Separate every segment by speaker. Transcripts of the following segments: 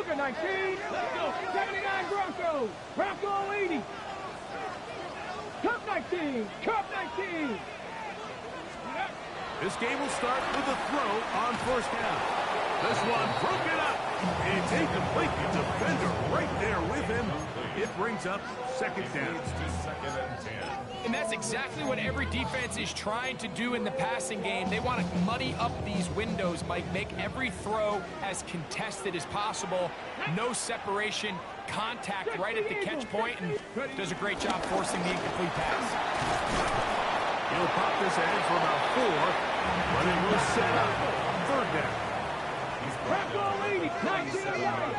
Speaker 1: Cougar 19. Let's go. 79 Broncos. Bronco 80. Cup 19. Cup 19.
Speaker 2: This game will start with a throw on first down. This one broken up. It's incomplete. The defender right there with him. It brings up second down.
Speaker 3: And that's exactly what every defense is trying to do in the passing game. They want to muddy up these windows, Mike, make every throw as contested as possible. No separation, contact right at the catch point, and does a great job forcing the incomplete pass.
Speaker 2: He'll pop this ahead for about 4, but it will set up third down.
Speaker 1: Bronco 80. 19 yard.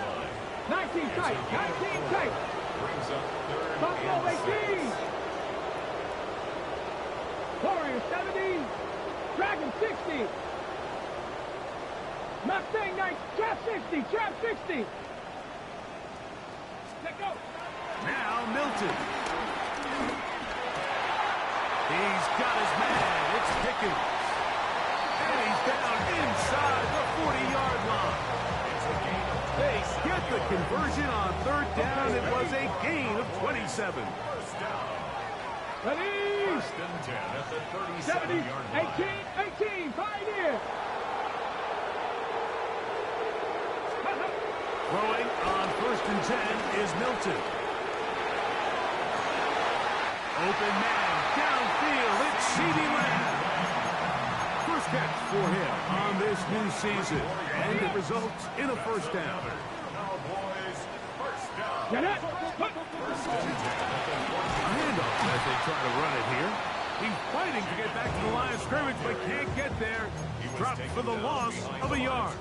Speaker 1: 19 tight. 19 tight. Buffalo 18. Warriors 70. Dragon 60. Mustang 9. Trap 60. Trap 60. Let go.
Speaker 2: Now Milton. He's got his man. It's Pickens. And he's down inside the 40-yard line. They get the conversion on third down. It was a gain of 27.
Speaker 1: Ready?
Speaker 4: First and 10 at the
Speaker 1: 70,
Speaker 4: 37-yard line.
Speaker 1: 18, Pioneer.
Speaker 2: Throwing on first and 10 is Milton. Open man, downfield, it's CeeDee Lamb. First catch for him on this new season, and it results in a first down.
Speaker 4: Cowboys, first down.
Speaker 1: Get it.
Speaker 4: First and 10 at the
Speaker 2: A handoff as they try to run it here. He's fighting to get back to the line of scrimmage, but can't get there. Dropped for the loss of a yard.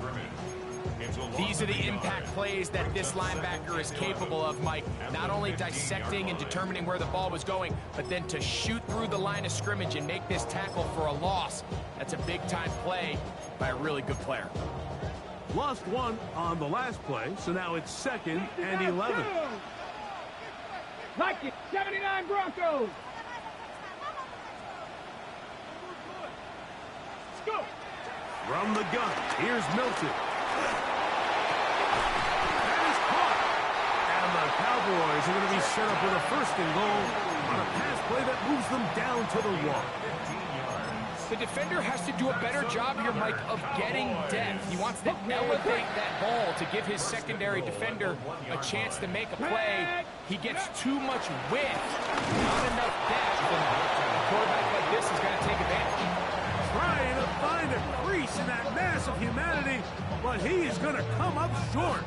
Speaker 3: These are the impact plays that this linebacker is capable of, Mike. Not only dissecting and determining where the ball was going, but then to shoot through the line of scrimmage and make this tackle for a loss. That's a big-time play by a really good player.
Speaker 2: Lost one on the last play, so now it's second and 11.
Speaker 1: Like it. 79 Broncos. Let's go.
Speaker 2: From the gun, here's Milton. That is caught. And the Cowboys are going to be set up with a first and goal on a pass play that moves them down to the 1.
Speaker 3: The defender has to do a better job here, Mike, of getting depth. He wants to elevate that ball to give his secondary defender a chance to make a play. He gets too much width, not enough depth, and a quarterback like this is going to take advantage.
Speaker 2: Trying to find a crease in that mass of humanity, but he is going to come up short.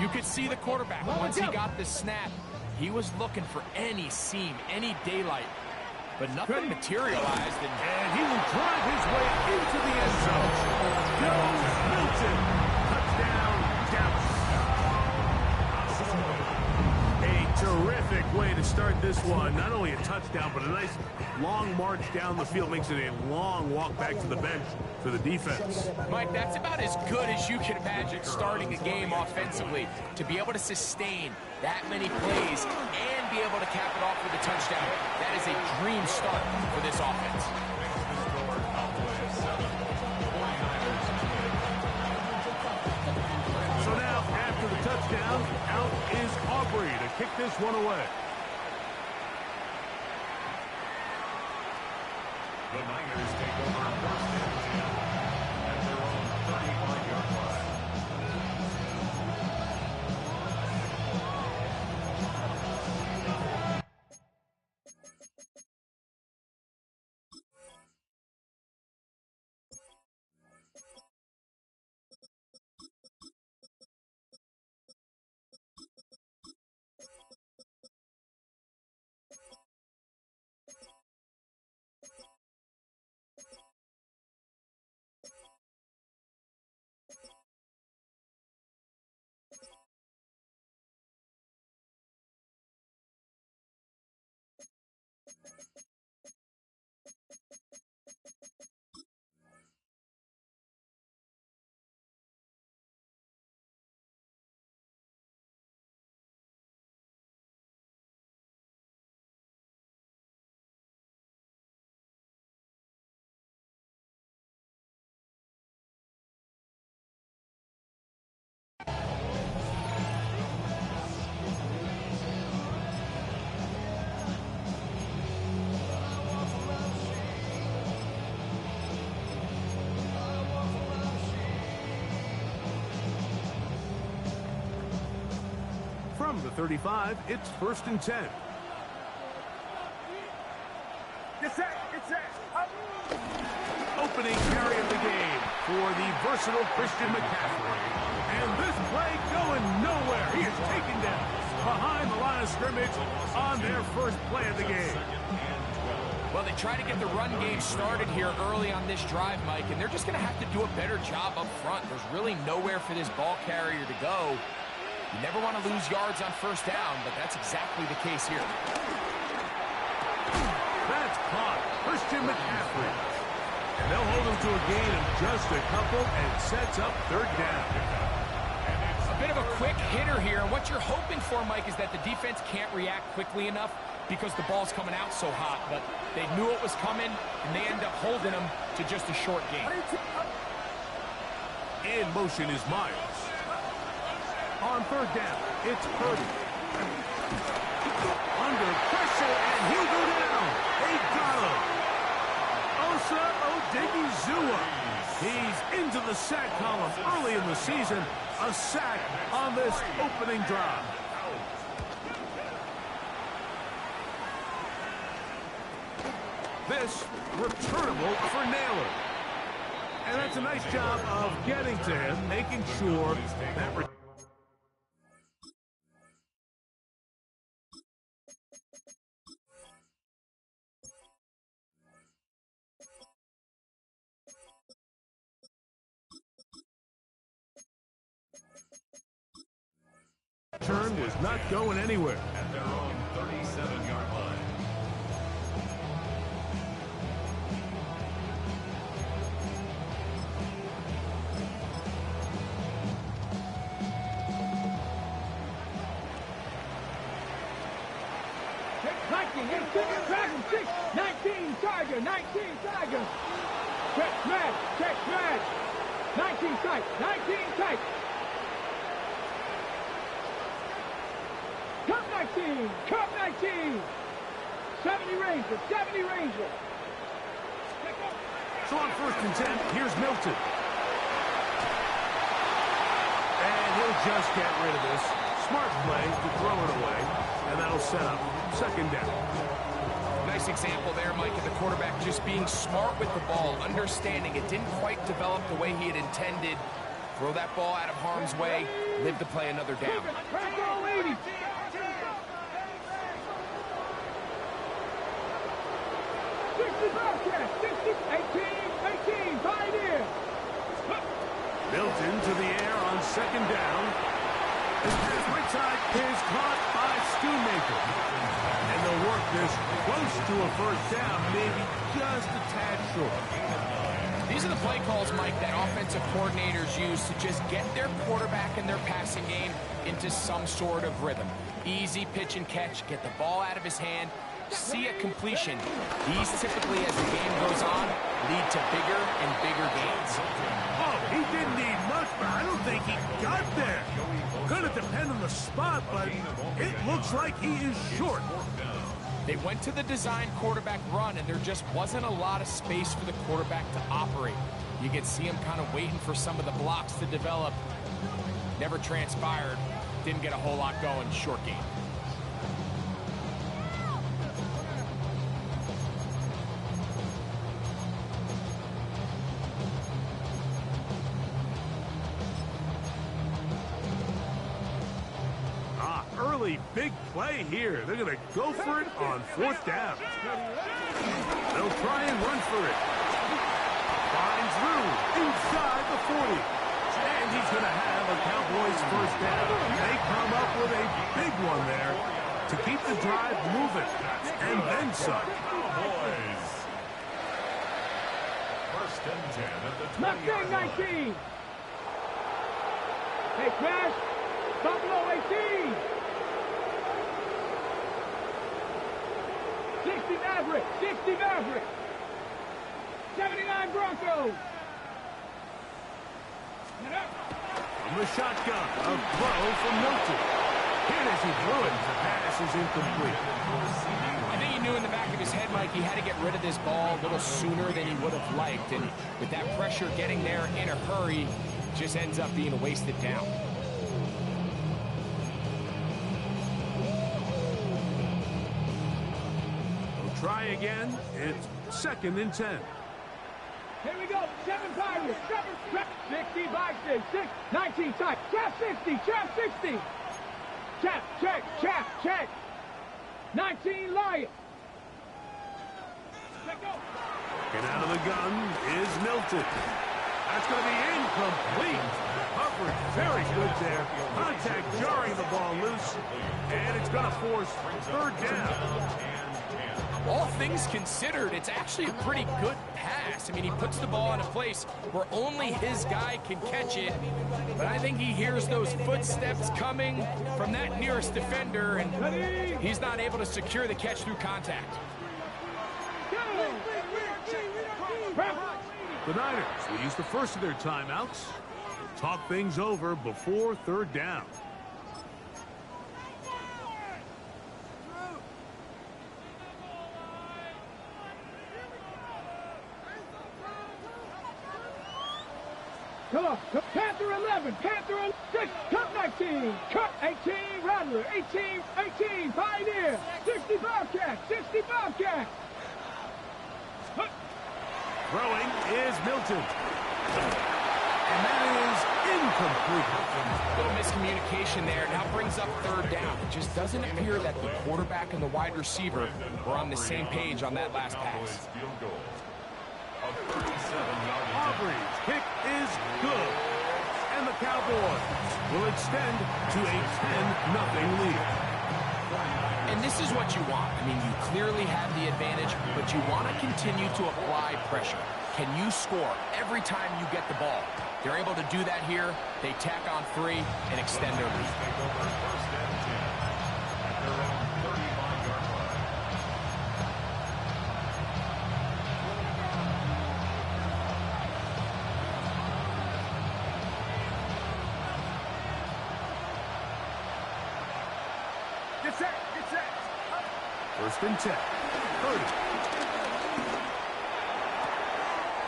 Speaker 3: You could see the quarterback, once he got the snap, he was looking for any seam, any daylight. But nothing materialized,
Speaker 2: and he will drive his way into the end zone. Goes Milton. Touchdown, Dallas. A terrific way to start this one. Not only a touchdown, but a nice long march down the field. Makes it a long walk back to the bench for the defense.
Speaker 3: Mike, that's about as good as you can imagine starting a game offensively. To be able to sustain that many plays and be able to cap it off with a touchdown, that is a dream start for this offense.
Speaker 2: So now, after the touchdown, out is Aubrey to kick this one away.
Speaker 4: The Niners take over first and 10 at their own 35-yard line.
Speaker 2: the 35, it's 1st and 10.
Speaker 1: Get set, up.
Speaker 2: Opening carry of the game for the versatile Christian McCaffrey. And this play going nowhere. He is taken down behind the line of scrimmage on their first play of the game.
Speaker 3: Well, they try to get the run game started here early on this drive, Mike, and they're just going to have to do a better job up front. There's really nowhere for this ball carrier to go. You never want to lose yards on 1st down, but that's exactly the case here.
Speaker 2: That's caught. Christian McCaffrey. And they'll hold him to a gain of just a couple and sets up 3rd down.
Speaker 3: A bit of a quick hitter here, and what you're hoping for, Mike, is that the defense can't react quickly enough because the ball's coming out so hot, but they knew it was coming, and they end up holding them to just a short gain.
Speaker 2: In motion is Myers. On 3rd down, it's Purdy. Under pressure, and he'll go down. They got him. Osa Odigizua. He's into the sack column early in the season. A sack on this opening drive. This returnable for Naylor. And that's a nice job of getting to him, making sure that return was not going anywhere.
Speaker 4: At their own 37-yard line.
Speaker 1: Dragon 6, 19 Tiger, 19 Tiger. Check smash. 19 tight, 19 tight. Cup 19. 70 Ranger.
Speaker 2: So on 1st and 10, here's Milton. And he'll just get rid of this. Smart play to throw it away, and that'll set up 2nd down.
Speaker 3: Nice example there, Mike, of the quarterback just being smart with the ball, understanding it didn't quite develop the way he had intended. Throw that ball out of harm's way, live to play another down.
Speaker 1: Bronco 80. 18, Pioneer.
Speaker 2: Milton to the air on 2nd down. His pass right side is caught by Schoonmaker. And they'll work this close to a 1st down, maybe just a tad short.
Speaker 3: These are the play calls, Mike, that offensive coordinators use to just get their quarterback and their passing game into some sort of rhythm. Easy pitch and catch, get the ball out of his hand, see a completion. These typically, as the game goes on, lead to bigger and bigger gains.
Speaker 2: Oh, he didn't need much, but I don't think he got there. Gonna depend on the spot, but it looks like he is short.
Speaker 3: They went to the design quarterback run, and there just wasn't a lot of space for the quarterback to operate. You could see him kind of waiting for some of the blocks to develop. Never transpired. Didn't get a whole lot going. Short game.
Speaker 2: Big play here. They're going to go for it on 4th down. They'll try and run for it. Finds room inside the 40. And he's going to have a Cowboys 1st down. They come up with a big one there to keep the drive moving. And then some.
Speaker 4: Cowboys. 1st and 10 at the
Speaker 1: 20-yard line. 19. Hey, Crash. Buffalo 18. 60 Maverick. 79 Broncos.
Speaker 2: From the shotgun, a throw from Milton. Hit as he threw it. The pass is incomplete.
Speaker 3: I think he knew in the back of his head, Mike, he had to get rid of this ball a little sooner than he would have liked. And with that pressure getting there in a hurry, just ends up being a wasted down.
Speaker 2: try again. It's 2nd and 10.
Speaker 1: Here we go. 7 Pirates. 60 by 6. 19 tight. Trap 60. Trap 60. Trap. Check. Trap. Check. 19 Lions. Let go.
Speaker 2: And out of the gun is Milton. That's going to be incomplete. Coverage very good there. Contact jarring the ball loose. And it's going to force 3rd down.
Speaker 3: All things considered, it's actually a pretty good pass. I mean, he puts the ball in a place where only his guy can catch it. But I think he hears those footsteps coming from that nearest defender, and he's not able to secure the catch through contact.
Speaker 2: The Niners will use the first of their timeouts. Talk things over before 3rd down.
Speaker 1: Come on. Panther 11. Panther 6. Cup 19. Cup 18. Rattler. 18. Pioneer. 60 Bobcat. 60 Bobcat.
Speaker 2: Throwing is Milton. And that is incomplete.
Speaker 3: Little miscommunication there. Now brings up 3rd down. It just doesn't appear that the quarterback and the wide receiver were on the same page on that last pass.
Speaker 2: Aubrey's kick is good. And the Cowboys will extend to a 10-0 lead.
Speaker 3: And this is what you want. I mean, you clearly have the advantage, but you want to continue to apply pressure. Can you score every time you get the ball? They're able to do that here. They tack on 3 and extend their lead.
Speaker 1: Get set.
Speaker 2: 1st and 10. 30.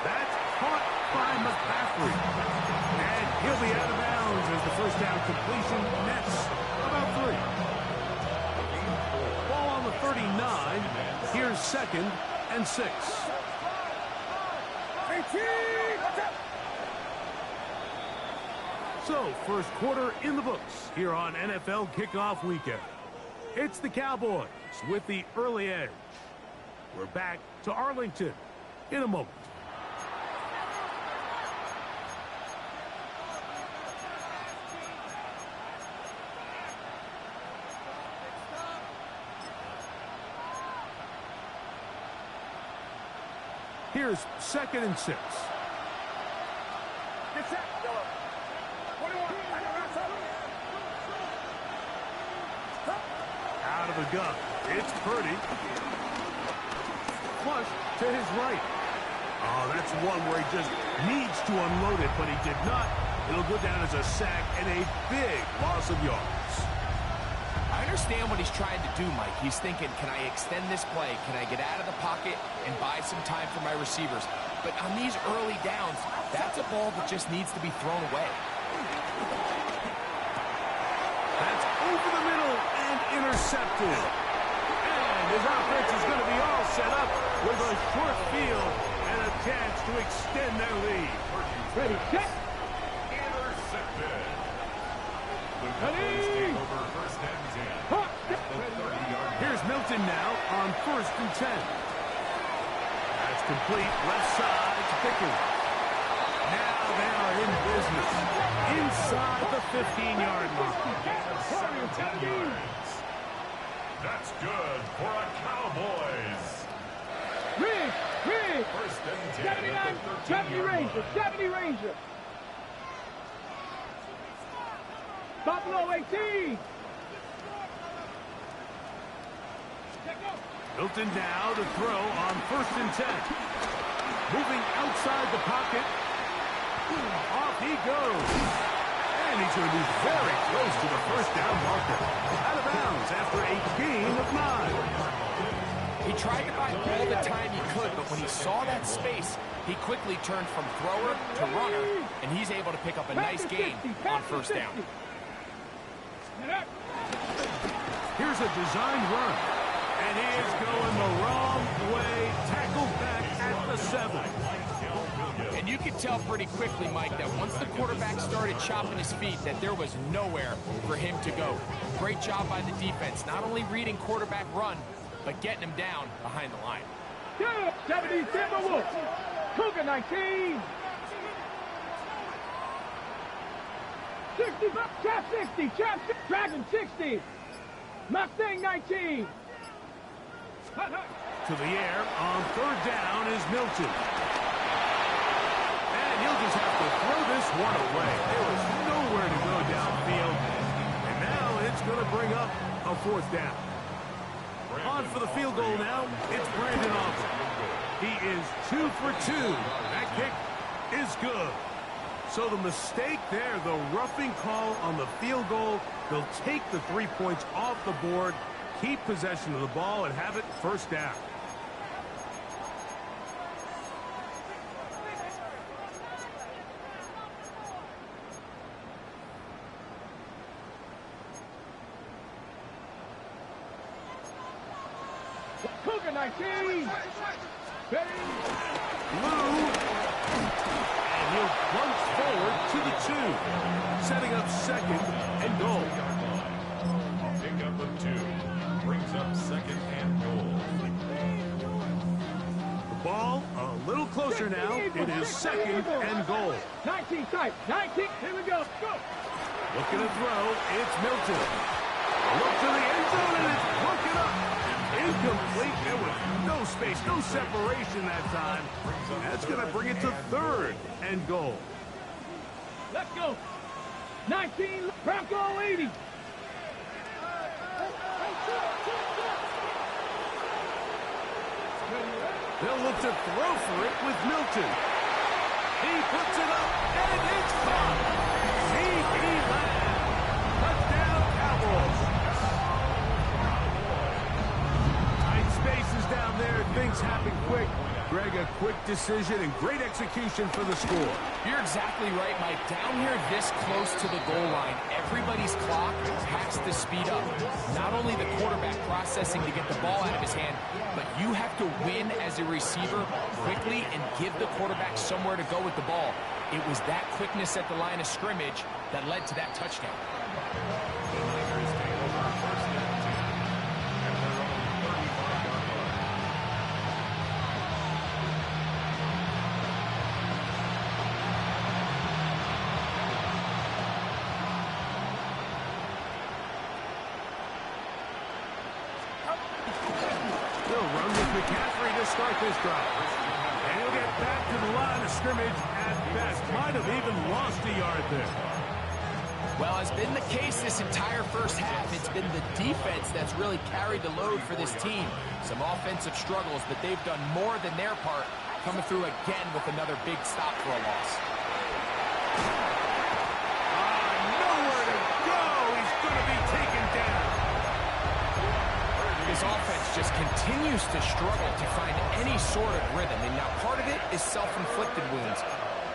Speaker 2: That's caught by McCaffrey. And he'll be out of bounds as the 1st down completion nets about 3. Ball on the 39. Here's 2nd and 6.
Speaker 1: 18.
Speaker 2: So, 1st quarter in the books here on NFL Kickoff Weekend. It's the Cowboys with the early edge. We're back to Arlington in a moment. Here's 2nd and 6.
Speaker 1: Get set. 21.
Speaker 2: Out of the gun. It's Purdy. Flush to his right. Oh, that's one where he just needs to unload it, but he did not. It'll go down as a sack and a big loss of yards.
Speaker 3: I understand what he's trying to do, Mike. He's thinking, can I extend this play? Can I get out of the pocket and buy some time for my receivers? But on these early downs, that's a ball that just needs to be thrown away.
Speaker 2: That's over the middle and intercepted. And his offense is going to be all set up with a short field and a chance to extend their lead.
Speaker 1: Ready, set.
Speaker 4: Intercepted. The Cowboys take over 1st and 10. At the 30-yard line.
Speaker 2: Here's Milton now on 1st and 10. That's complete. Left side to Pickens. Now they are in business. Inside the 15-yard line.
Speaker 4: 17 yards. That's good for a Cowboys.
Speaker 1: Rig.
Speaker 4: 1st and 10
Speaker 1: 79.
Speaker 4: at the
Speaker 1: 70
Speaker 4: 13-yard
Speaker 1: Ranger.
Speaker 4: line.
Speaker 1: 70 Ranger. Buffalo 18.
Speaker 2: Milton now to throw on 1st and 10. Moving outside the pocket. Off he goes. And he's going to be very close to the 1st down marker. Out of bounds after a gain of 9.
Speaker 3: He tried to buy all the time he could, but when he saw that space, he quickly turned from thrower to runner, and he's able to pick up a nice gain on 1st down.
Speaker 2: Here's a designed run. And he is going the wrong way. Tackled back at the 7.
Speaker 3: And you could tell pretty quickly, Mike, that once the quarterback started chopping his feet, that there was nowhere for him to go. Great job by the defense, not only reading quarterback run, but getting him down behind the line.
Speaker 1: 70 Timberwolves. Cougar 19. 60, Chap 60, Chap Dragon 60. Mustang 19.
Speaker 2: To the air on 3rd down is Milton. And he'll just have to throw this one away. There was nowhere to go downfield. And now it's going to bring up a 4th down. On for the field goal now, it's Brandon Aubrey. He is 2 for 2. That kick is good. So the mistake there, the roughing call on the field goal, they'll take the 3 points off the board, keep possession of the ball, and have it 1st down.
Speaker 1: Cougar 19.
Speaker 2: Blue. And he'll plunge forward to the 2. Setting up 2nd and goal.
Speaker 4: Pick up of 2. Brings up 2nd and goal.
Speaker 2: The ball a little closer now. It is 2nd and goal.
Speaker 1: 19 tight. 19. Here we go. Go.
Speaker 2: Looking to throw. It's Milton. Look to the end zone, and it's broken up. Incomplete. There was no space, no separation that time. That's going to bring it to 3rd and goal.
Speaker 1: Let's go. 19. Bronco 80.
Speaker 2: They'll look to throw for it with Milton. He puts it up, and it's caught. C.E. Lamb. Touchdown, Cowboys. Tight spaces down there. Things happen quick. Greg, a quick decision and great execution for the score.
Speaker 3: You're exactly right, Mike. Down here this close to the goal line, everybody's clock has to speed up. Not only the quarterback processing to get the ball out of his hand, but you have to win as a receiver quickly and give the quarterback somewhere to go with the ball. It was that quickness at the line of scrimmage that led to that touchdown.
Speaker 4: The Niners take over 1st and 10 at their own 35-yard line.
Speaker 2: They'll run with McCaffrey to start this drive. And he'll get back to the line of scrimmage at best. Might have even lost a yard there.
Speaker 3: Well, as been the case this entire first half, it's been the defense that's really carried the load for this team. Some offensive struggles, but they've done more than their part, coming through again with another big stop for a loss.
Speaker 2: Nowhere to go. He's going to be taken down.
Speaker 3: This offense just continues to struggle to find any sort of rhythm. And now part of it is self-inflicted wounds.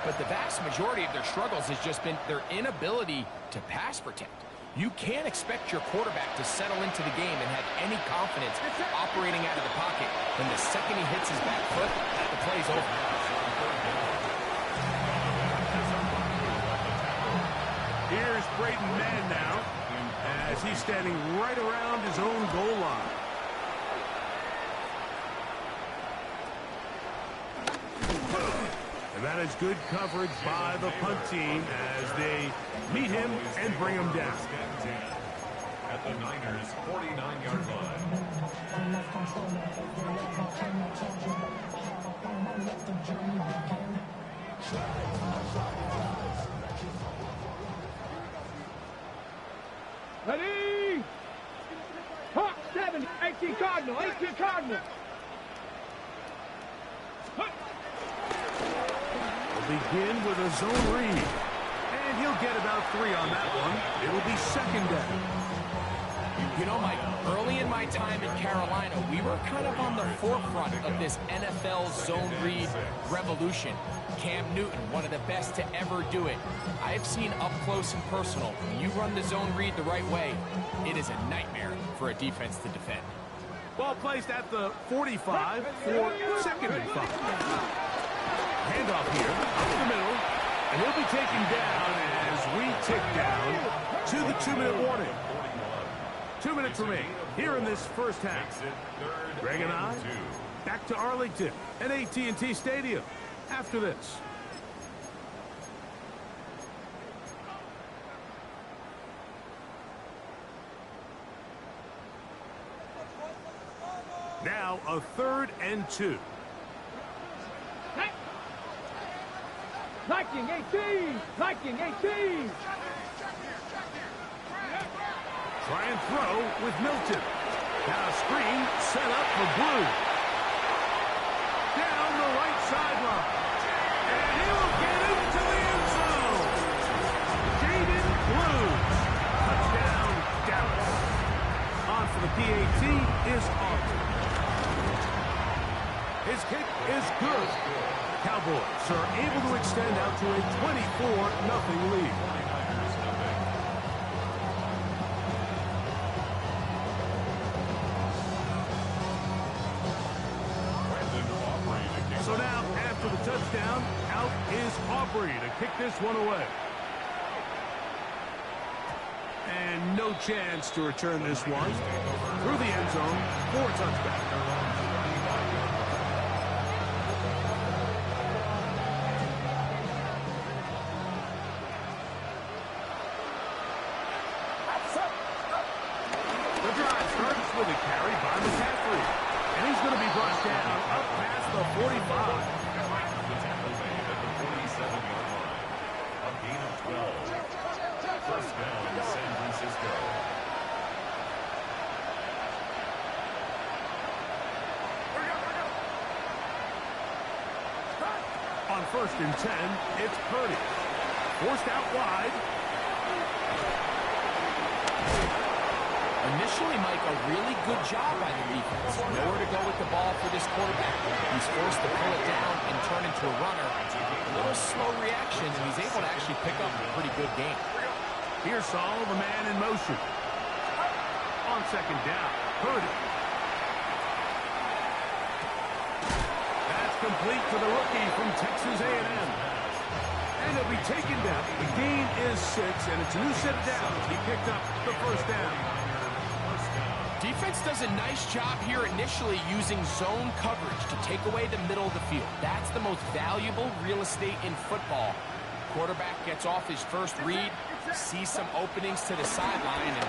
Speaker 3: But the vast majority of their struggles has just been their inability to pass protect. You can't expect your quarterback to settle into the game and have any confidence operating out of the pocket when the second he hits his back foot, the play's over.
Speaker 2: Here's Braden Mann now as he's standing right around his own goal line. And that is good coverage by the punt team as they meet him and bring him down.
Speaker 4: At the Niners' 49-yard line.
Speaker 1: Ready? Hawk 7, 18 Cardinal, 18 Cardinal.
Speaker 2: Begin with a zone read. And he'll get about 3 on that one. It'll be 2nd down.
Speaker 3: You know, Mike, early in my time in Carolina, we were kind of on the forefront of this NFL zone read revolution. Cam Newton, one of the best to ever do it. I've seen up close and personal. When you run the zone read the right way, it is a nightmare for a defense to defend.
Speaker 2: Ball placed at the 45 for 2nd and 5. Handoff here, up the middle, and he'll be taken down as we tick down to the 2-minute warning. 2 minutes remain here in this first half. Greg and I back to Arlington at AT&T Stadium after this. Now a 3rd and 2.
Speaker 1: Viking 18! Viking 18!
Speaker 2: Try and throw with Milton. Now a screen set up for Blue. Down the right sideline. And he will get into the end zone. Jaden Blue. Touchdown, Dallas. On for the PAT is Aubrey. His kick is good. Cowboys are able to extend out to a 24-0 lead. So now, after the touchdown, out is Aubrey to kick this one away. And no chance to return this one through the end zone for a touchback. The drive starts with a carry by McCaffrey. And he's going to be brought down up past the 45.
Speaker 4: The tackle made at the 47-yard line. A gain of 12. First down, San Francisco.
Speaker 2: On 1st and 10, it's Purdy. Forced out wide.
Speaker 3: Initially, Mike, a really good job by the defense. Nowhere to go with the ball for this quarterback. He's forced to pull it down and turn into a runner. A little slow reaction, and he's able to actually pick up a pretty good game.
Speaker 2: Here's Saul, the man in motion. On 2nd down, Purdy. That's complete to the rookie from Texas A&M. And he'll be taken down. The gain is 6, and it's a new set of downs. He picked up the 1st down.
Speaker 3: Defense does a nice job here initially using zone coverage to take away the middle of the field. That's the most valuable real estate in football. Quarterback gets off his first read, sees some openings to the sideline, and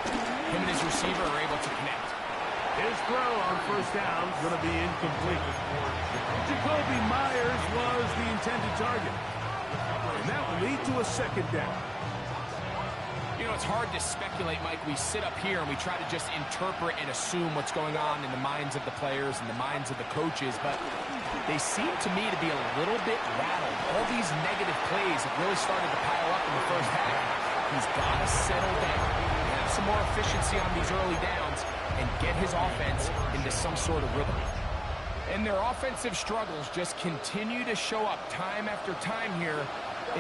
Speaker 3: him and his receiver are able to connect.
Speaker 2: His throw on 1st down is going to be incomplete. Jacoby Myers was the intended target. And that will lead to a 2nd down.
Speaker 3: You know, it's hard to speculate, Mike. We sit up here and we try to just interpret and assume what's going on in the minds of the players and the minds of the coaches, but they seem to me to be a little bit rattled. All these negative plays have really started to pile up in the first half. He's got to settle down, have some more efficiency on these early downs, and get his offense into some sort of rhythm. And their offensive struggles just continue to show up time after time here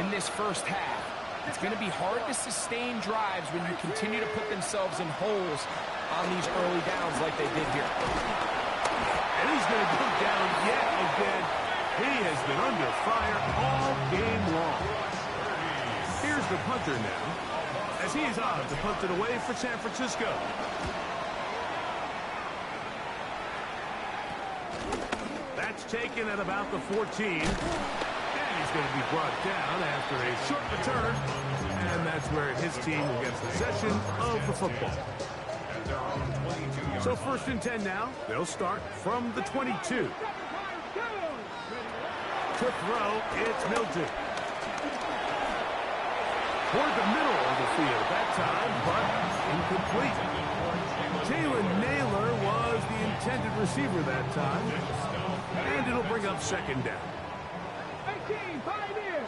Speaker 3: in this first half. It's going to be hard to sustain drives when you continue to put themselves in holes on these early downs like they did here.
Speaker 2: And he's going to go down yet again. He has been under fire all game long. Here's the punter now, as he's on to punt it away for San Francisco. That's taken at about the 14. He's going to be brought down after a short return, and that's where his team will get possession of the football. So 1st and 10 now. They'll start from the 22. To throw, it's Milton. Toward the middle of the field that time, but incomplete. Jalen Naylor was the intended receiver that time, and it'll bring up 2nd down.
Speaker 1: 18, Pioneer.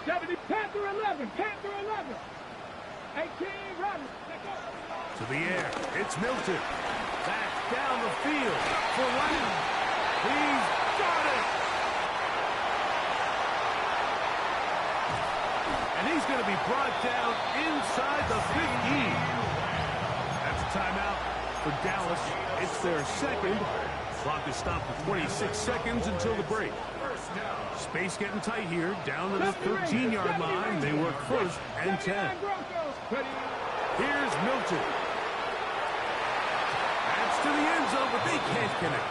Speaker 1: 70, Panther 11, Panther 11. 18, Runner.
Speaker 2: To the air, it's Milton. Back down the field for Lennon. He's got it. And he's going to be brought down inside the 15. That's a time for Dallas. It's their second. Clock is stopped at 26 seconds until the break. Space getting tight here. Down to the 13-yard line. They work first and 10. Here's Milton. That's to the end zone, but they can't connect.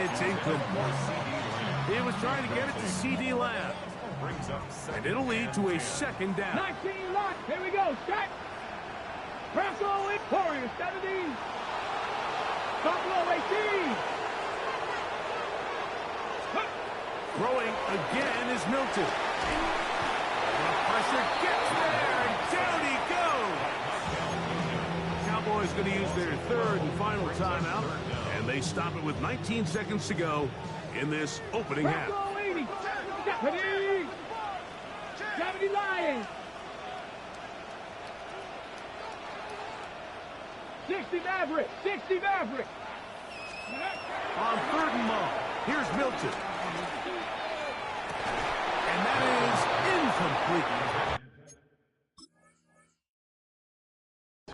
Speaker 2: It's incomplete. He was trying to get it to C.D. Lamb. And it'll lead to a second down.
Speaker 1: 19 lock. Here we go. Set. Press all in. Warriors 70. Buffalo 18.
Speaker 2: Throwing again is Milton. The pressure gets there, and down he goes. Cowboys going to use their third and final timeout, and they stop it with 19 seconds to go in this opening half.
Speaker 1: 70 Lions. 60 Maverick. 60 Maverick.
Speaker 2: On third and long, here's Milton. And that is incomplete.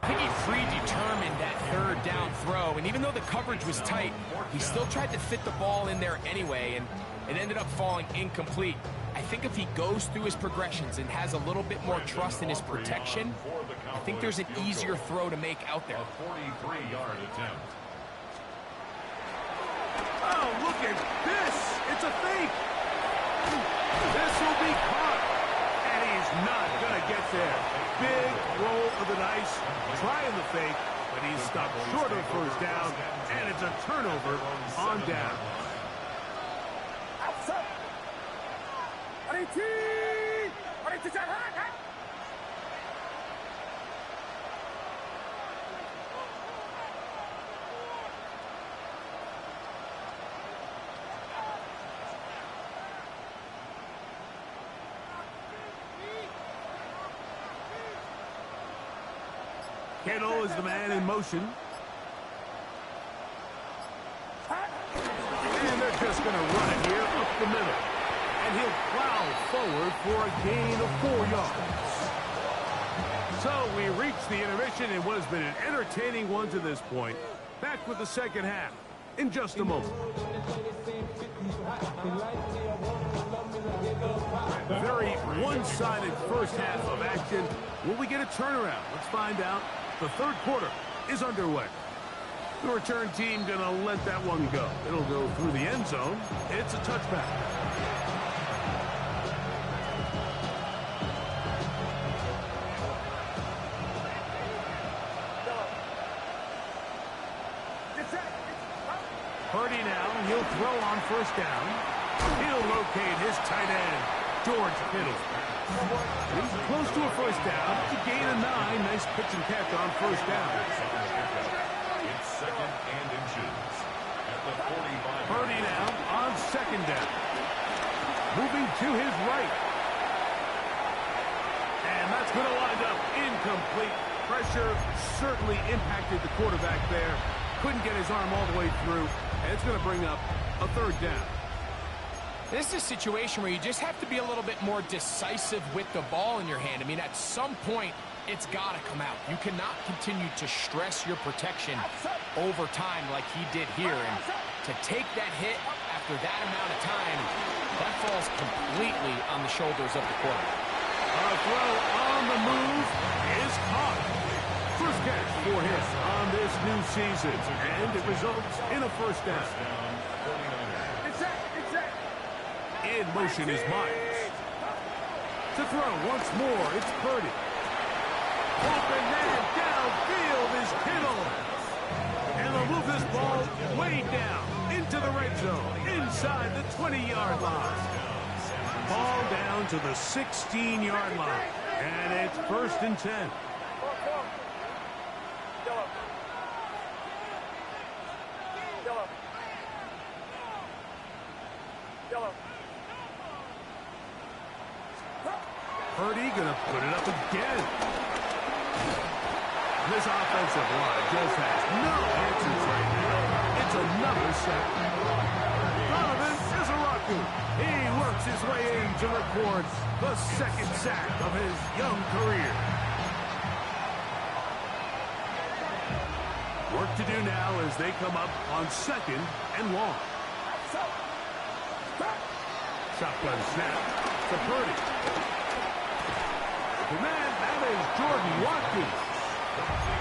Speaker 3: I think he predetermined that third down throw, and even though the coverage was tight, he still tried to fit the ball in there anyway, and it ended up falling incomplete. I think if he goes through his progressions and has a little bit more trust in his protection, I think there's an easier throw to make out there.
Speaker 4: A 43-yard attempt.
Speaker 2: Oh, look at this. It's a fake. This will be caught. And he's not going to get there. Big roll of the dice. Trying the fake, but he's stopped short of first down. And it's a turnover on down. Kittle is the man in motion. And they're just going to run it here up the middle. And he'll plow forward for a gain of 4 yards. So we reach the intermission in what has been an entertaining one to this point. Back with the second half in just a moment. Very one-sided first half of action. Will we get a turnaround? Let's find out. The third quarter is underway. The return team going to let that one go. It'll go through the end zone. It's a touchback. Purdy now. He'll throw on first down. He'll locate his tight end, George Kittle. He's close to a first down. It's a gain of 9. Nice pitch and catch on first down.
Speaker 4: It's second and inches at the 45.
Speaker 2: Purdy now on second down. Moving to his right. And that's going to wind up incomplete. Pressure certainly impacted the quarterback there. Couldn't get his arm all the way through. And it's going to bring up a third down.
Speaker 3: This is a situation where you just have to be a little bit more decisive with the ball in your hand. I mean, at some point, it's got to come out. You cannot continue to stress your protection over time like he did here. And to take that hit after that amount of time, that falls completely on the shoulders of the quarterback.
Speaker 2: A throw on the move is caught. First catch for him on this new season. And it results in a first down. In motion is Myers. To throw once more, it's Purdy. Open man downfield is Kittle. And they'll move this ball way down into the red zone, inside the 20-yard line. Ball down to the 16-yard line. And it's first and 10. Purdy going to put it up again. This offensive line just has no answers right now. It's another sack. Donovan Izaraku. He works his way in to record the second sack of his young career. Work to do now as they come up on 2nd and long. Shotgun snap to Purdy. The man, that is Jordan Watkins.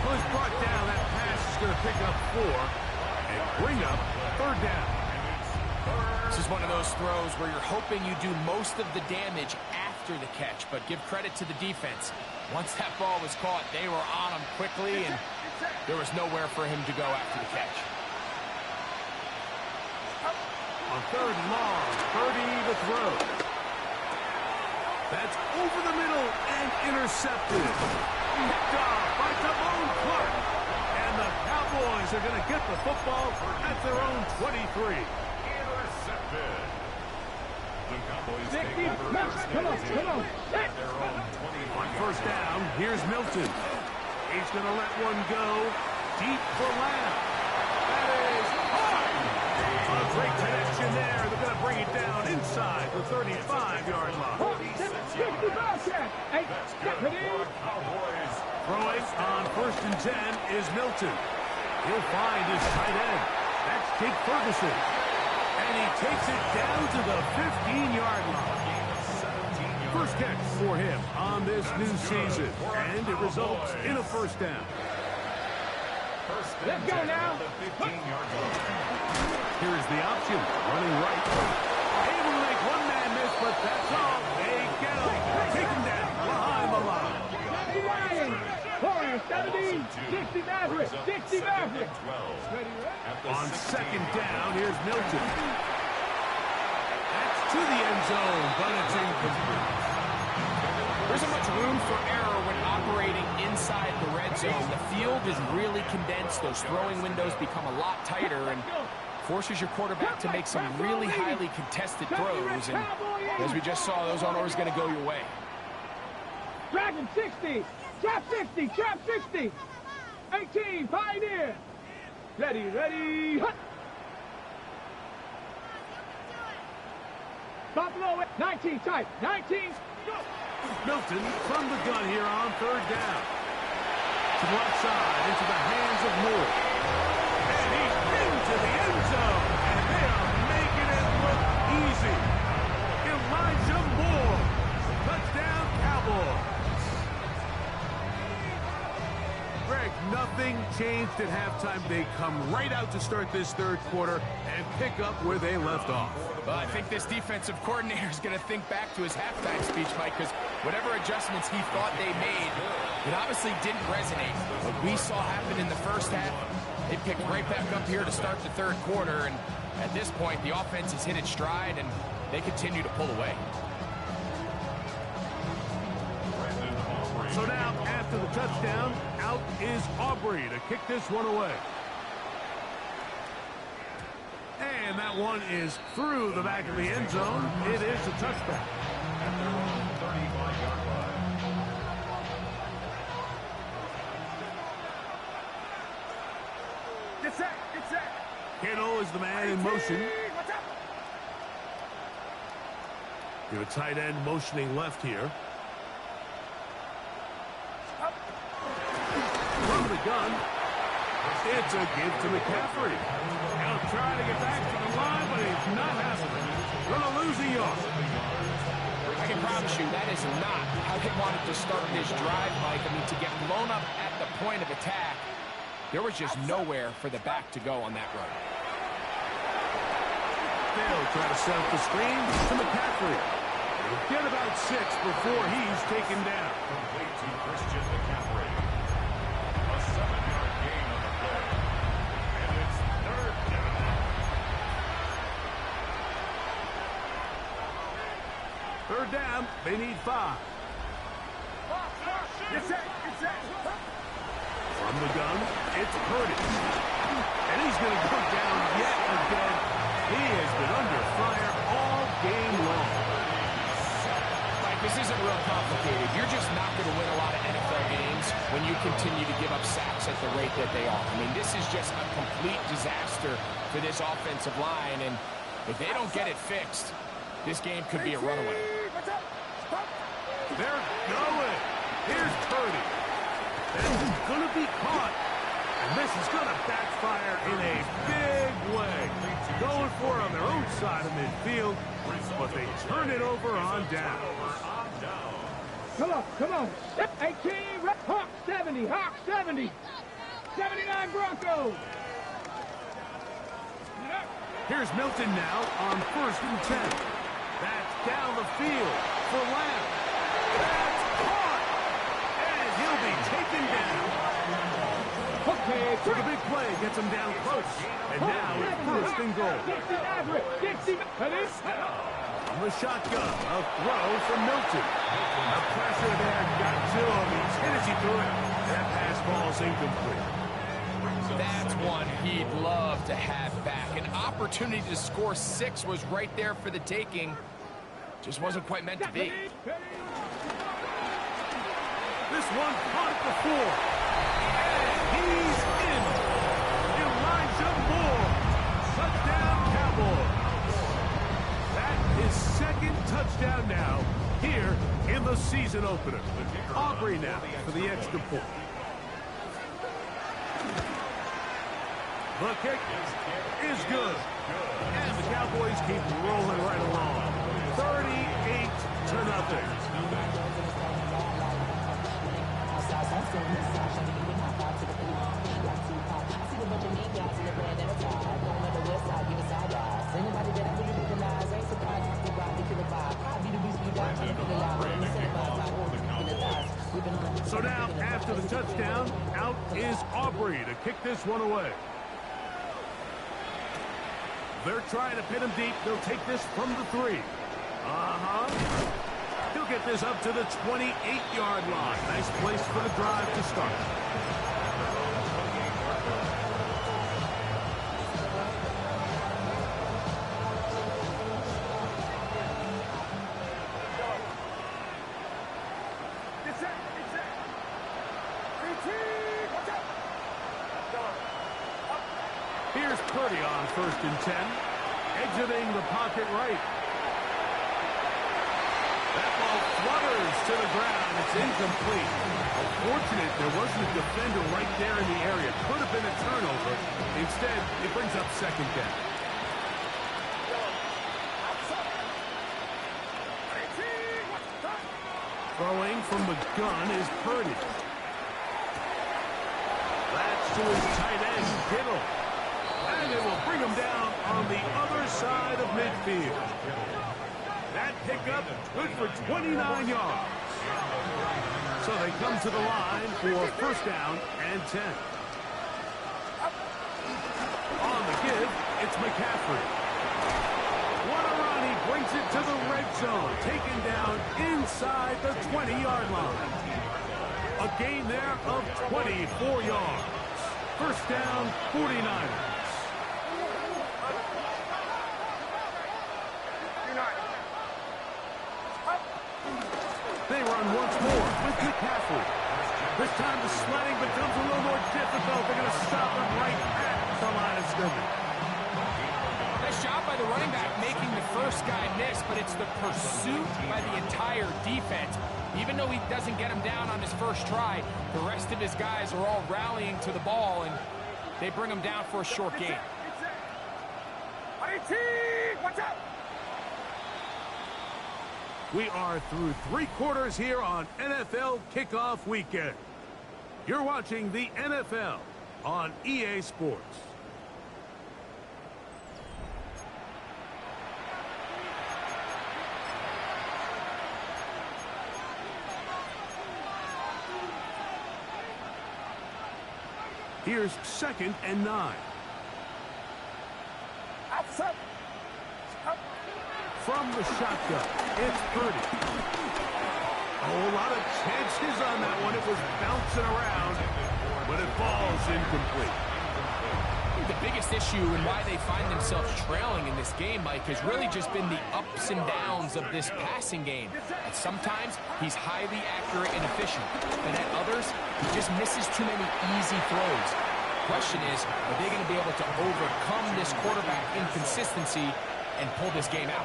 Speaker 2: Was brought down. That pass is going to pick up 4 and bring up 3rd down.
Speaker 3: This is one of those throws where you're hoping you do most of the damage after the catch, but give credit to the defense. Once that ball was caught, they were on him quickly, and there was nowhere for him to go after the catch.
Speaker 2: On 3rd and long, Purdy to throw. That's over the middle and intercepted. Picked off by Damone Clark. And the Cowboys are going to get the football at their own 23.
Speaker 4: Intercepted. The Cowboys take
Speaker 1: Nicky,
Speaker 4: over first
Speaker 1: come on,
Speaker 4: and 10
Speaker 1: come on.
Speaker 4: at their own 23.
Speaker 2: On 1st down, here's Milton. He's going to let one go deep for Lamb. That is high. A great connection there. They're going to bring it down inside the 35-yard line.
Speaker 1: 65 catch. Hey, deputy.
Speaker 2: Throwing on 1st and 10 is Milton. He'll find his tight end. That's Jake Ferguson. And he takes it down to the 15-yard line. First catch for him on this new season. And it results in a 1st down.
Speaker 1: Let's go now.
Speaker 2: Here's the option. Running right. Able to make one man miss, but that's all. They get him. Take him down behind the line.
Speaker 1: Ryan. 70, 60 Maverick, 60 Maverick.
Speaker 2: On 2nd down, here's Milton. That's to the end zone, but it's incomplete.
Speaker 3: There isn't much room for error when operating inside the red zone. The field is really condensed. Those throwing windows become a lot tighter and forces your quarterback to make some really highly contested throws. And as we just saw, those aren't always going to go your way.
Speaker 1: Dragon 60, trap 60, trap 60. 18, Pioneer. Ready, ready, hut. Buffalo, 19 tight, 19, go.
Speaker 2: Milton from the gun here on 3rd down. To the left side, into the hands of Moore. And he's into the end zone. And they are making it look easy. Elijah Moore. Touchdown, Cowboys. Greg, nothing changed at halftime. They come right out to start this 3rd quarter and pick up where they left off.
Speaker 3: Well, I think this defensive coordinator is going to think back to his halftime speech, Mike, because whatever adjustments he thought they made, it obviously didn't resonate. What we saw happen in the 1st half, they picked right back up here to start the 3rd quarter, and at this point, the offense has hit its stride, and they continue to pull away.
Speaker 2: So now, after the touchdown, out is Aubrey to kick this one away. And that one is through the back of the end zone. It is a touchback.
Speaker 4: At their own 35-yard line.
Speaker 1: Get set, get set.
Speaker 2: Kittle is the man in motion.
Speaker 1: What's up?
Speaker 2: You have a tight end motioning left here. From the gun, it's a give to McCaffrey. He'll try to get back to the line, but he's not happening. Gonna lose a yard.
Speaker 3: I can promise you that is not how they wanted to start this drive, Mike. I mean, to get blown up at the point of attack, there was just nowhere for the back to go on that run.
Speaker 2: They'll try to set up the screen to McCaffrey. He'll get about 6 before he's taken down.
Speaker 4: Complete to Christian McCaffrey. A 7-yard gain on the play. And it's 3rd down.
Speaker 2: 3rd down, they need 5.
Speaker 1: Get set, get set.
Speaker 2: From the gun, it's Purdy. And he's going to go down yet again. He has been under fire all game long.
Speaker 3: Mike, this isn't real complicated. You're just not going to win a lot of NFL games when you continue to give up sacks at the rate that they are. I mean, this is just a complete disaster for this offensive line, and if they don't get it fixed, this game could be a runaway.
Speaker 2: They're going. Here's Purdy. And he's going to be caught And this is going to backfire in a big way. Going for it on their own side of midfield, but they turn it over on down.
Speaker 1: Come on, come on. 18, Hawk 70, Hawk 70. 79 Broncos.
Speaker 2: Here's Milton now on 1st and 10. That's down the field for Lamb. That's caught. And he'll be taken down.
Speaker 1: Okay,
Speaker 2: So the big play gets him down close. And now it's 1st and goal.
Speaker 1: 60 average, 60.
Speaker 2: On the shotgun, a throw from Milton. The pressure there got to him. He's hit as he threw it. That pass ball's incomplete.
Speaker 3: That's one he'd love to have back. An opportunity to score 6 was right there for the taking. Just wasn't quite meant to be.
Speaker 2: This one caught before. And he's in. Elijah Moore. Touchdown Cowboys. That is 2nd touchdown now here in the season opener. Aubrey now for the extra point. The kick is good. And the Cowboys keep rolling right along. 38-0. So now, after the touchdown, out is Aubrey to kick this one away. They're trying to pin him deep. They'll take this from the 3. He'll get this up to the 28-yard line. Nice place for the drive to start. Here's Purdy on 1st and 10. Exiting the pocket right. That ball flutters to the ground. It's incomplete. Unfortunate there wasn't a defender right there in the area. Could have been a turnover. Instead, it brings up 2nd down. Throwing from the gun is Purdy. That's to his tight end, Kittle. And it will bring him down on the other side of midfield. That pickup good for 29 yards. So they come to the line for 1st down and 10. On the give, it's McCaffrey. What a run. He brings it to the red zone. Taken down inside the 20-yard line. A gain there of 24 yards. 1st down, 49ers. They run once more with McCaffrey. This time the sledding becomes a little more difficult. They're going to stop him right at the line of scrimmage.
Speaker 3: Nice job by the running back making the first guy miss, but it's the pursuit by the entire defense. Even though he doesn't get him down on his first try, the rest of his guys are all rallying to the ball, and they bring him down for a short gain.
Speaker 2: Watch out! We are through 3 quarters here on NFL Kickoff Weekend. You're watching the NFL on EA Sports. Here's 2nd and 9. From the shotgun, it's Purdy. Oh, a lot of chances on that one. It was bouncing around, but it falls incomplete.
Speaker 3: I think the biggest issue and why they find themselves trailing in this game, Mike, has really just been the ups and downs of this passing game. At sometimes, he's highly accurate and efficient, but at others, he just misses too many easy throws. The question is, are they going to be able to overcome this quarterback inconsistency and pull this game out?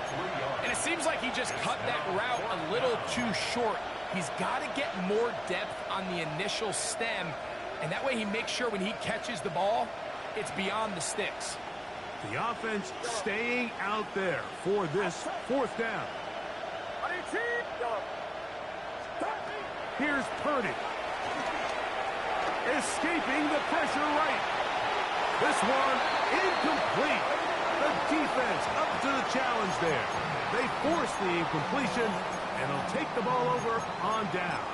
Speaker 3: And it seems like he just cut that route a little too short. He's got to get more depth on the initial stem And that way he makes sure when he catches the ball, it's beyond the sticks.
Speaker 2: The offense staying out there for this fourth down. Here's Purdy. Escaping the pressure right. This one incomplete. The defense up to the challenge there. They force the incompletion, and they'll take the ball over on downs.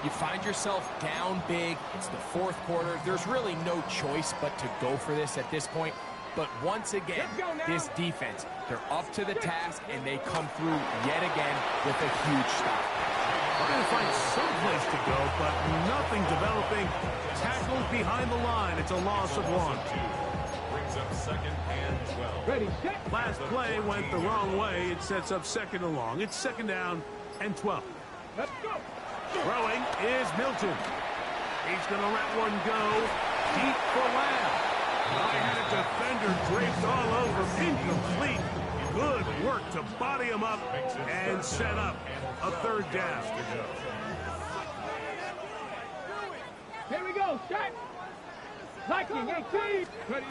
Speaker 3: You find yourself down big. It's the fourth quarter. There's really no choice but to go for this at this point. But once again, this defense, they're up to the task, and they come through yet again with a huge stop.
Speaker 2: We're going to find some place to go, but nothing developing. Tackled behind the line. It's a loss of 1.
Speaker 4: Brings up 2nd and 12.
Speaker 1: Ready, set.
Speaker 2: Last play went the wrong way. It sets up 2nd and long. It's 2nd down and 12.
Speaker 1: Let's go.
Speaker 2: Throwing is Milton. He's going to let one go deep for Lamb. I had a defender draped all over him. Incomplete. Good work to body him up and set up a 3rd down.
Speaker 1: Here we go, shot. Viking 18. Ready.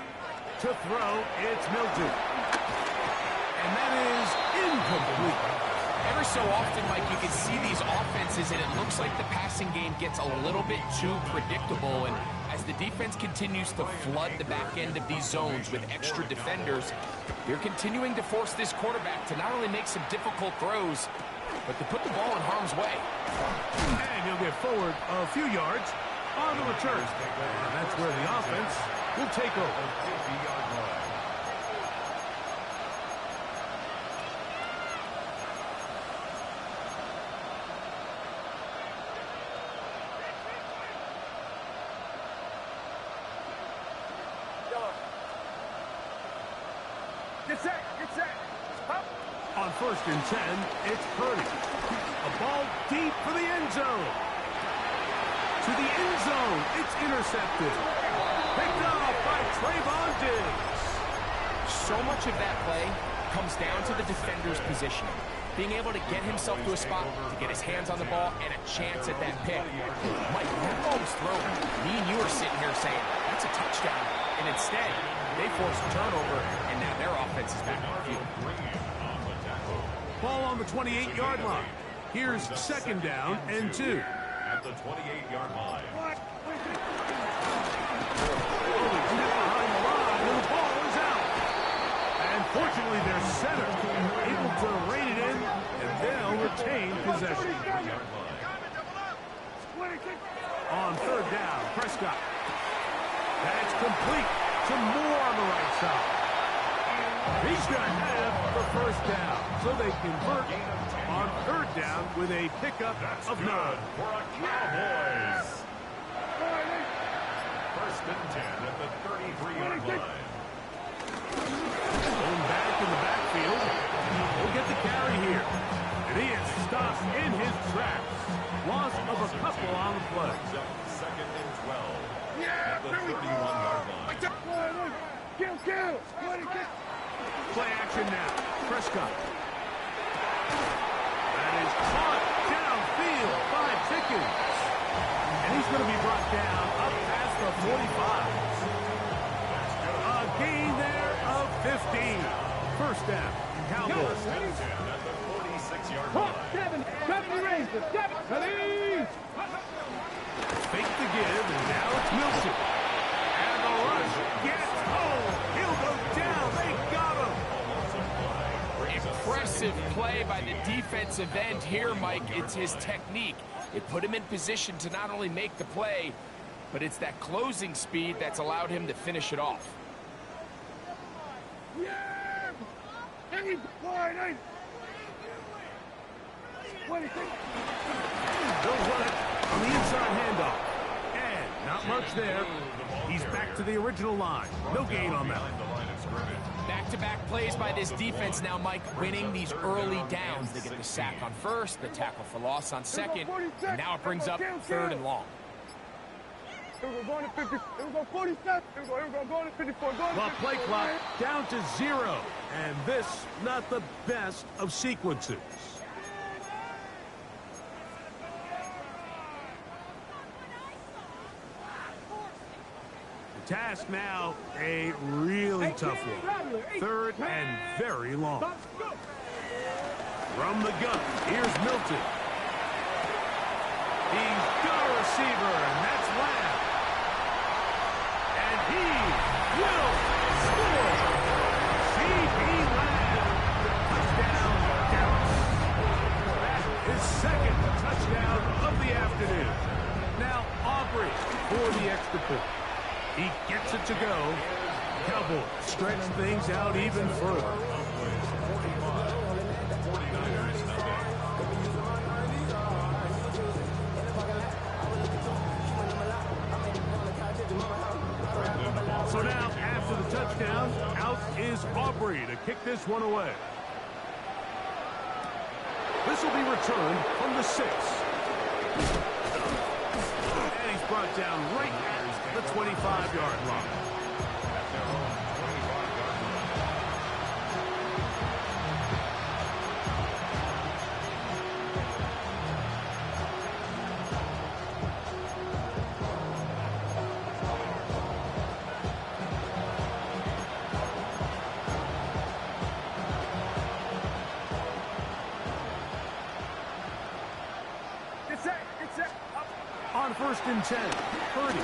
Speaker 2: To throw, it's Milton. And that is incomplete.
Speaker 3: Every so often, Mike, you can see these offenses, and it looks like the passing game gets a little bit too predictable. And as the defense continues to flood the back end of these zones with extra defenders, they're continuing to force this quarterback to not only make some difficult throws, but to put the ball in harm's way.
Speaker 2: And he'll get forward a few yards on the return. And that's where the offense will take over.
Speaker 4: 50-yard line.
Speaker 1: Get set, get set. Up.
Speaker 2: On 1st and 10, it's Purdy. A ball deep for the end zone. To the end zone, it's intercepted. Picked off by Trayvon Diggs.
Speaker 3: So much of that play comes down to the defender's positioning. Being able to get himself to a spot, to get his hands on the ball, and a chance at that pick. Mike, that ball was thrown. Me and you are sitting here saying, that's a touchdown. And instead, they forced a turnover, and now their offense is back on the field.
Speaker 2: Ball on the 28-yard line. Here's 2nd down and 2.
Speaker 4: At the 28-yard line.
Speaker 2: Behind the line, and the ball is out. And fortunately, their center able to rein it in, and they'll retain possession. On 3rd down, Prescott. That's complete to Moore on the right side. He's going to have the 1st down, so they convert on 3rd down with a pickup of 9.
Speaker 4: For a Cowboys. 1st and 10 at the 33-yard line.
Speaker 2: Going back in the backfield. He'll get the carry here. And he is stopped in his tracks. Loss of a couple on the play.
Speaker 4: 2nd and 12. At the 31-yard line.
Speaker 1: Kill.
Speaker 2: Play action now. Prescott. That is caught downfield by Pickens. And he's going to be brought down up past the 45. A gain there of 15. 1st down. Cowboys.
Speaker 4: 10 at the 46-yard line.
Speaker 1: 7 raises. 7. Ready.
Speaker 2: Fake the give, and now it's Milton. And the rush gets home. He'll go down. They got him.
Speaker 3: Impressive play by the defensive end here, Mike. It's his technique. It put him in position to not only make the play, but it's that closing speed that's allowed him to finish it off.
Speaker 2: They'll run it on the inside handoff. And not much there. He's back to the original line. No gain on that.
Speaker 3: Back-to-back plays by this defense now, Mike, winning these early downs. They get the sack on 1st, the tackle for loss on 2nd, and now it brings up 3rd and long.
Speaker 2: Well, play clock down to 0. And this, not the best of sequences. task now, a really tough one. 3rd and very long. From the gun, here's Milton. He's got a receiver, and that's Lamb. And he will score. C.D. Lamb, touchdown, Dallas. That is 2nd touchdown of the afternoon. Now Aubrey for the extra point. He gets it to go. Cowboys stretch things out even further. So now, after the touchdown, out is Aubrey to kick this one away. This will be returned from the 6. And he's brought down right at the 25-yard line. On 1st and 10, Purdy.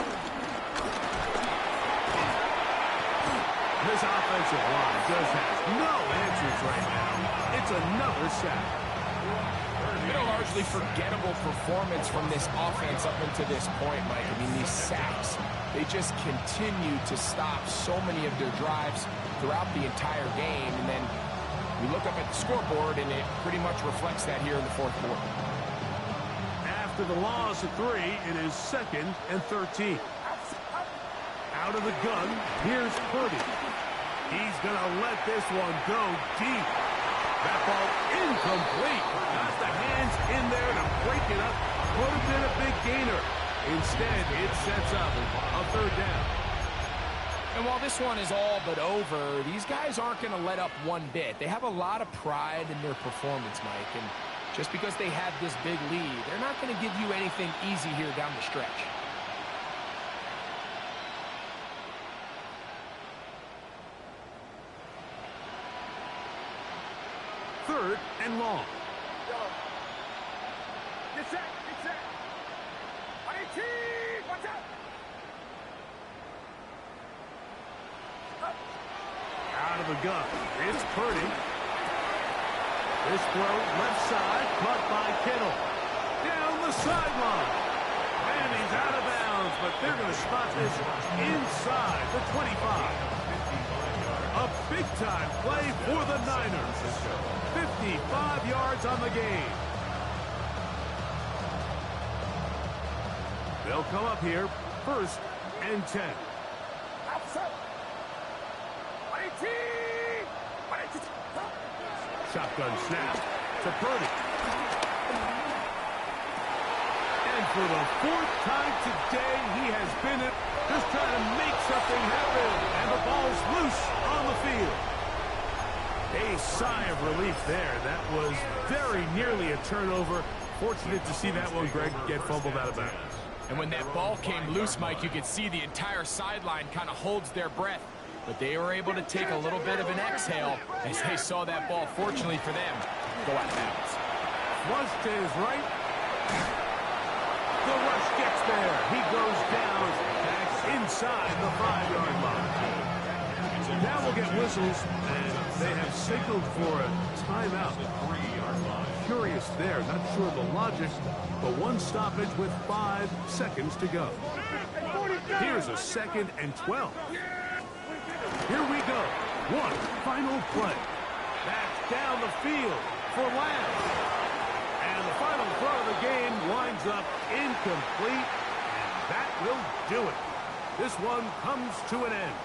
Speaker 2: This offensive line just has no answers right now. It's another sack.
Speaker 3: Been a largely forgettable performance from this offense up until this point, Mike. I mean, these sacks, they just continue to stop so many of their drives throughout the entire game. And then we look up at the scoreboard, and it pretty much reflects that here in the 4th quarter.
Speaker 2: After the loss of 3, it is 2nd and 13. Out of the gun, here's Purdy. He's going to let this one go deep. That ball incomplete. Got the hands in there to break it up. Could have been a big gainer. Instead, it sets up a 3rd down.
Speaker 3: And while this one is all but over, these guys aren't going to let up one bit. They have a lot of pride in their performance, Mike. And just because they have this big lead, they're not going to give you anything easy here down the stretch.
Speaker 2: Third and long.
Speaker 1: Get set, get set. IT, watch out.
Speaker 2: Out of the gun, it's Purdy. This throw left side, caught by Kittle. Down the sideline. And he's out of bounds, but they're going to spot this inside the 25. A big-time play for the Niners. 55 yards on the game. They'll come up here, 1st and 10. Shotgun snap to Purdy. And for the 4th time today, he has been just trying to make something happen. And the ball's loose on the field. A sigh of relief there. That was very nearly a turnover. Fortunate to see that one, Greg, get fumbled out of bounds.
Speaker 3: And when that ball came loose, Mike, you could see the entire sideline kind of holds their breath. But they were able to take a little bit of an exhale as they saw that ball, fortunately for them, go out of bounds.
Speaker 2: Flush to his right. The rush gets there. He goes down. That's inside the 5-yard line. Now we'll get whistles, and they have signaled for a timeout. Curious there. Not sure of the logic, but one stoppage with 5 seconds to go. Here's a 2nd and 12. Here we go. One final play. That's down the field for Lamb. And the final throw of the game winds up incomplete. And that will do it. This one comes to an end.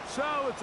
Speaker 2: So it's a